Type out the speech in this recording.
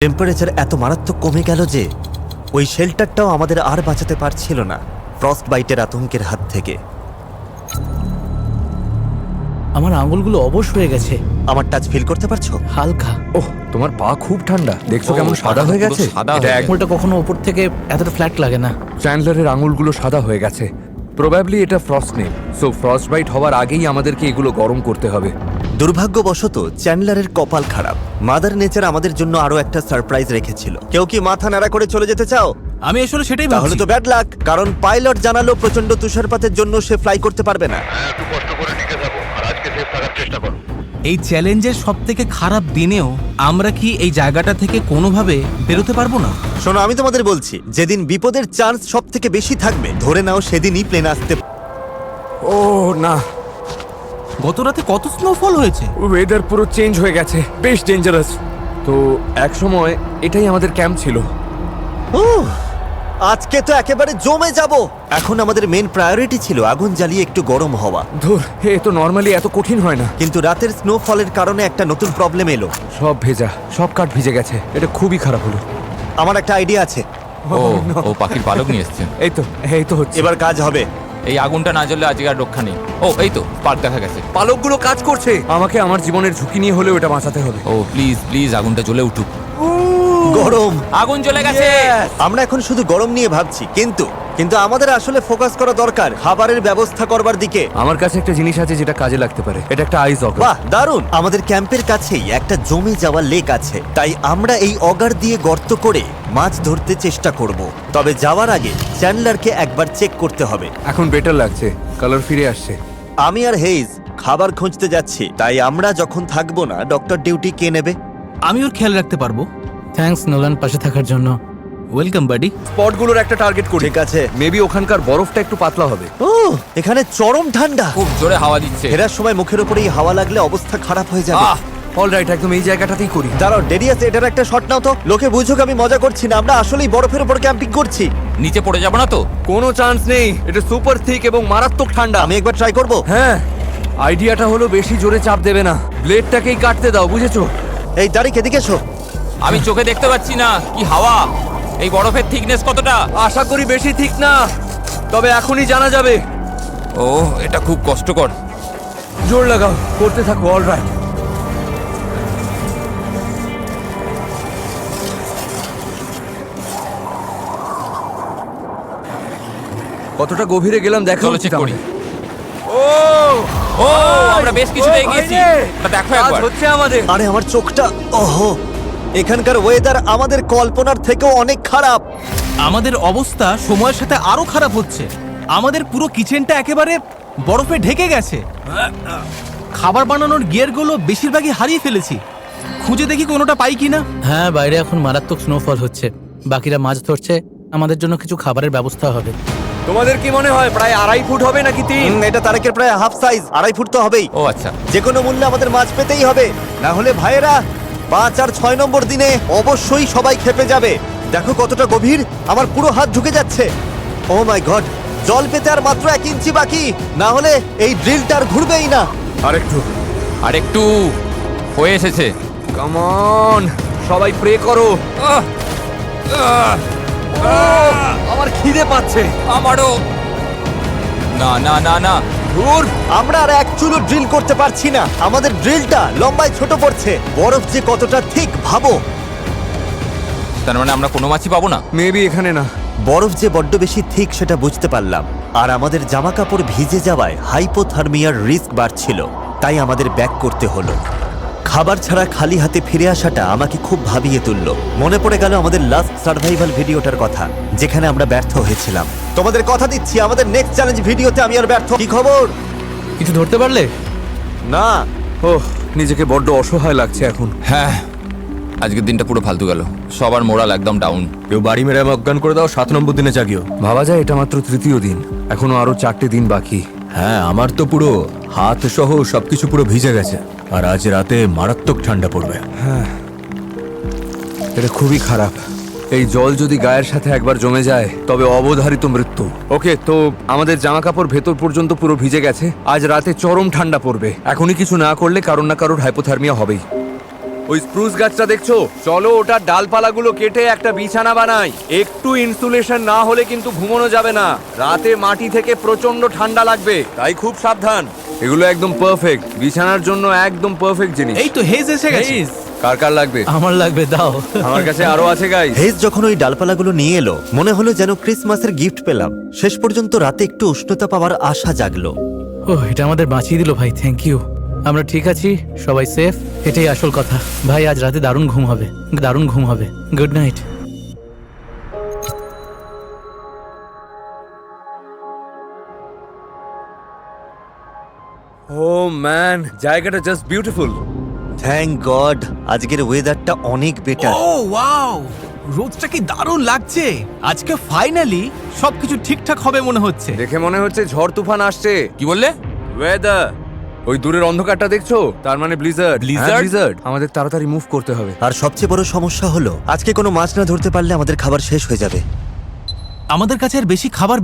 Temperature এত মারাত্মক কমে গেল যে ওই শেল্টারটাও আমাদের আর বাঁচাতে পারছিল না ফ্রস্ট বাইটের আতঙ্কের হাত থেকে। আমার আঙুলগুলো অবশ হয়ে গেছে। আমার টাচ ফিল করতে পারছো? হালকা। ওহ, তোমার পা খুব ঠান্ডা। দেখছো কেমন সাদা হয়ে গেছে? এটা আঙুলটা কখনো উপর থেকে এতটা ফ্ল্যাট লাগে না। চ্যান্ডলারের আঙুলগুলো সাদা হয়ে গেছে। প্রবাবলি এটা ফ্রস্ট নেই। সো ফ্রস্ট বাইট হওয়ার আগেই আমাদেরকে এগুলো গরম করতে হবে। দুর্ভাগ্যবশত চ্যান্ডলারের কপাল খারাপ। মাদার নেচার আমাদের জন্য আরো একটা সারপ্রাইজ রেখেছিল। কেউ কি মাথা নাড়া করে চলে যেতে চাও? আমি আসলে সেটাই তাহলে ভাবছি। তো ব্যাড লাক, কারণ পাইলট জানালো প্রচন্ড তুষারপাতের জন্য সে ফ্লাই করতে পারবে না। একটু কষ্ট করে টিকে থাকো আর আজকে সেফ থাকার চেষ্টা করো। এই চ্যালেঞ্জের সবথেকে খারাপ দিনেও আমরা কি এই জায়গাটা থেকে কোনোভাবে বেরোতে পারবো না? শোনো, আমি তোমাদের বলছি, যেদিন বিপদের চান্স সব থেকে বেশি থাকবে ধরে নাও সেদিনই প্লেন আসতে। ও না, গত রাতে কত স্নোফল হয়েছে। ওয়েদার পুরো চেঞ্জ হয়ে গেছে, বেশ ডেঞ্জারাস। তো এক সময় এটাই আমাদের ক্যাম্প ছিল। উহ, আজকে তো একেবারে জমে যাব। এখন আমাদের মেন প্রায়োরিটি ছিল আগুন জ্বালিয়ে একটু গরম হওয়া। ধুর, এ তো নর্মালি এত কঠিন হয় না। কিন্তু রাতের স্নোফলের কারণে একটা নতুন প্রবলেম এলো। সব ভেজা, সব কাঠ ভিজে গেছে। এটা খুবই খারাপ হলো। আমার একটা আইডিয়া আছে। ও পাখির পালক নিয়ে এসছে। এই তো হচ্ছে। এবার কাজ হবে। এই আগুনটা না জ্বললে আজকে আর রক্ষা নেই। ও এই তো স্পার্ক দেখা গেছে। পালকগুলো কাজ করছে। আমাকে আমার জীবনের ঝুঁকি নিয়ে হলেও এটা বাঁচাতে হবে। ও প্লিজ প্লিজ আগুনটা জ্বলে উঠুক। গরম। আগুন জ্বলে গেছে। আমরা এখন শুধু গরম নিয়ে ভাবছি, কিন্তু আমাদের আসলে ফোকাস করা দরকার খাবারের ব্যবস্থা করবার দিকে। আমার কাছে একটা জিনিস আছে যেটা কাজে লাগতে পারে। এটা একটা আইস অগার। বাহ, দারুণ। আমাদের ক্যাম্পের কাছেই একটা জমে যাওয়া লেক আছে, তাই আমরা এই অগার দিয়ে গর্ত করে মাছ ধরতে চেষ্টা করব। তবে যাওয়ার আগে চ্যান্ডলারকে একবার চেক করতে হবে। এখন বেটার লাগছে, কালার ফিরে আসছে। আমি আর হেইজ খাবার খুঁজতে যাচ্ছি, তাই আমরা যখন থাকবো না ডক্টর ডিউটি কে নেবে? আমি ওর খেয়াল রাখতে পারবো। থ্যাঙ্কস নোলান, পাশে থাকার জন্য। ওয়েলকাম বাডি। স্পটগুলোর একটা টার্গেট করি। ঠিক আছে। মেবি ওখানকার বরফটা একটু পাতলা হবে। ও, এখানে চরম ঠান্ডা। খুব জোরে হাওয়া দিচ্ছে। ফেরার সময় মুখের উপরেই হাওয়া লাগলে অবস্থা খারাপ হয়ে যাবে। অলরাইট, একদম এই জায়গাটাতেই করি। দাঁড়াও ডেরিয়াস, এটার একটা শট নাও তো। লোকে বুঝুক আমি মজা করছি না, আমরা আসলেই বরফের উপর ক্যাম্পিং করছি। নিচে পড়ে যাবো না তো? কোনো চান্স নেই। এটা সুপার থিক এবং মারাত্মক ঠান্ডা। আমি একবার ট্রাই করব। হ্যাঁ, আইডিয়াটা হলো বেশি জোরে চাপ দেবে না, ব্লেডটাকেই কাটতে দাও, বুঝেছো? এই দাঁড়িয়ে এদিকে এসো। আমি চোখে দেখতে পাচ্ছি না কি হাওয়া। এই বরফের থিকনেস কতটা? আশা করি বেশি ঠিক না, তবে এখনই জানা যাবে। ও এটা খুব কষ্টকর। জোর লাগাও, করতে থাকো। অলরাইট, কতটা গভীরে গেলাম দেখো। চলো চেক করি। ও আমরা বেশ কিছু এগিয়েছি। দেখো একবার। হচ্ছে আমাদের। আরে আমার চোখটা, ওহো, এখানকার ওয়েদার আমাদের কল্পনার থেকেও অনেক খারাপ। আমাদের অবস্থা সময়ের সাথে আরো খারাপ হচ্ছে। আমাদের পুরো কিচেনটা একেবারে বরফে ঢেকে গেছে। খাবার বানানোর গিয়ারগুলো বেশিরভাগই হারিয়ে ফেলেছি। খুঁজে দেখি কোনোটা পাই কিনা। হ্যাঁ, বাইরে এখন মারাত্মক স্নোফল হচ্ছে। বাকিরা মাছ ধরছে, আমাদের জন্য কিছু খাবারের ব্যবস্থা হবে। তোমাদের কি মনে হয় প্রায় 2.5 ফুট হবে নাকি 3? এটা তারেকের প্রায় হাফ সাইজ, 2.5 ফুট তো হবেই। ও আচ্ছা। যে কোনো মূল্যে আমাদের মাছ পেতেই হবে, না হলে ভাইয়েরা 5 আর 6 নম্বর দিনে অবশ্যই সবাই খেপে যাবে। দেখো কতটা গভীর, আমার পুরো হাত ঢুকে যাচ্ছে। ও মাই গড, জল পেতে আর মাত্র 1 ইঞ্চি বাকি, না হলে এই ড্রিলটা আর ঘুরবেই না। আরেকটু হয়ে এসেছে। কাম অন, সবাই প্রে করো। আমার খিদে পাচ্ছে। আমারও। না না না না। ধুর, আমরা আর এক চুলো ড্রিল করতে পারছি না। আমাদের ড্রিলটা লম্বায় ছোট পড়ছে। বরফ যে কতটা ঠিক ভাবো। তার মানে আমরা কোনো মাছই পাবো না। মেবি এখানে না। বরফ যে বড্ড বেশি ঠিক সেটা বুঝতে পারলাম। আর আমাদের জামা কাপড় ভিজে যাওয়ায় হাইপোথার্মিয়ার রিস্ক বাড়ছিল, তাই আমাদের ব্যাক করতে হলো। খাবার ছাড়া খালি হাতে ফিরে আসাটা আমাকে খুব ভাবিয়ে তুলল। মনে পড়ে গেল আমাদের লাস্ট সার্ভাইভাল ভিডিওটার কথা, যেখানে আমরা ব্যর্থ হয়েছিলাম। তোমাদের কথা দিচ্ছি, আমাদের নেক্সট চ্যালেঞ্জ ভিডিওতে আমি আর ব্যর্থ। কি খবর? কিছু ধরতে পারলে? না। ওহ, নিজেকে বড্ড অসহায় লাগছে এখন। হ্যাঁ, আজকের দিনটা পুরো ফালতু গেল। সবার মোরাল একদম ডাউন। কেউ বাড়ি মেরে অজ্ঞান করে দাও, 7 নম্বর দিনে জাগিও। ভাবা যায় এটা মাত্র 3য় দিন, এখনো আরো 4টে দিন বাকি। হ্যাঁ, আমার তো পুরো হাত সহ সবকিছু পুরো ভিজে গেছে। আর আজ রাতে মারাত্মক ঠান্ডা পড়বে। এটা খুবই খারাপ। এই জল যদি গায়ের সাথে একবার জমে যায় তবে অবধারিত মৃত্যু। ওকে, তো আমাদের জামা কাপড় ভেতর পর্যন্ত পুরো ভিজে গেছে। আজ রাতে চরম ঠান্ডা পড়বে। এখনই কিছু না করলে কারোর না কারোর হাইপোথার্মিয়া হবেই। ওই স্প্রুস গাছটা দেখছো? চলো ওটার ডালপালাগুলো কেটে একটা বিছানা বানাই। একটু ইনসুলেশন না হলে কিন্তু ঘুমানো যাবে না। রাতে মাটি থেকে প্রচন্ড ঠান্ডা লাগবে, তাই খুব সাবধান। এগুলো একদম পারফেক্ট, বিছানার জন্য একদম পারফেক্ট জিনিস। এই তো হেজ এসে গেছে। কার কার লাগবে? আমার লাগবে, দাও। আমার কাছে আরো আছে গাইস। হেজ যখন ওই ডালপালাগুলো নিয়ে এলো মনে হলো যেন ক্রিসমাসের গিফট পেলাম। শেষ পর্যন্ত রাতে একটু উষ্ণতা পাওয়ার আশা জাগলো। ও, এটা আমাদের বাঁচিয়ে দিল ভাই, থ্যাংক ইউ। আমরা ঠিক আছি, সবাই সেফ, এটাই আসল কথা। ভাই আজ রাতে দারুণ ঘুম হবে, দারুণ ঘুম হবে। Good night. ও ম্যান, জায়গাটা জাস্ট বিউটিফুল। থ্যাংক গড, আজকের ওয়েদারটা অনেক বেটার। ও ওয়াও, রোদটা কি দারুণ লাগছে। আজকে ফাইনালি সবকিছু ঠিকঠাক হবে মনে হচ্ছে। দেখে মনে হচ্ছে ঝড় তুফান আসছে। কি বললে? ওয়েদার, ওই দূরের অন্ধকারটা দেখছো? তার মানে ব্লিজার্ড। Blizzard? ব্লিজার্ড। আমাদের তাড়াতাড়ি মুভ করতে হবে। আর সবচেয়ে বড় সমস্যা হলো আজকে কোনো মাছ না ধরতে পারলে আমাদের খাবার শেষ হয়ে যাবে। আমাদের কাছে আর বেশি খাবার